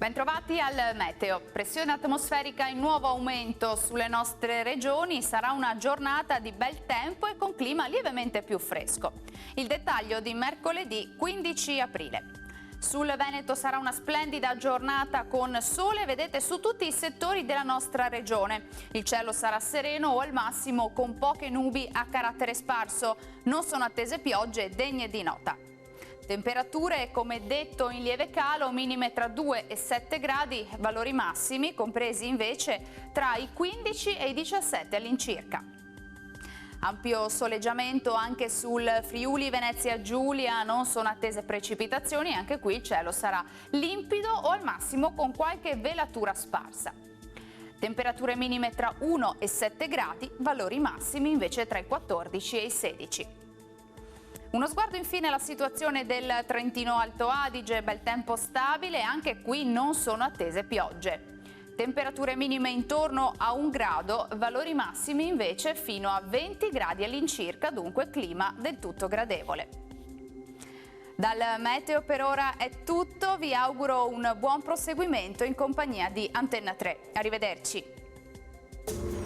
Bentrovati al meteo. Pressione atmosferica in nuovo aumento sulle nostre regioni, sarà una giornata di bel tempo e con clima lievemente più fresco. Il dettaglio di mercoledì 15 aprile. Sul Veneto sarà una splendida giornata con sole, vedete, su tutti i settori della nostra regione. Il cielo sarà sereno o al massimo con poche nubi a carattere sparso. Non sono attese piogge degne di nota. Temperature, come detto, in lieve calo, minime tra 2 e 7 gradi, valori massimi compresi invece tra i 15 e i 17 all'incirca. Ampio soleggiamento anche sul Friuli Venezia Giulia, non sono attese precipitazioni, anche qui il cielo sarà limpido o al massimo con qualche velatura sparsa. Temperature minime tra 1 e 7 gradi, valori massimi invece tra i 14 e i 16. Uno sguardo infine alla situazione del Trentino Alto Adige, bel tempo stabile, anche qui non sono attese piogge. Temperature minime intorno a 1 grado, valori massimi invece fino a 20 gradi all'incirca, dunque clima del tutto gradevole. Dal meteo per ora è tutto, vi auguro un buon proseguimento in compagnia di Antenna 3. Arrivederci.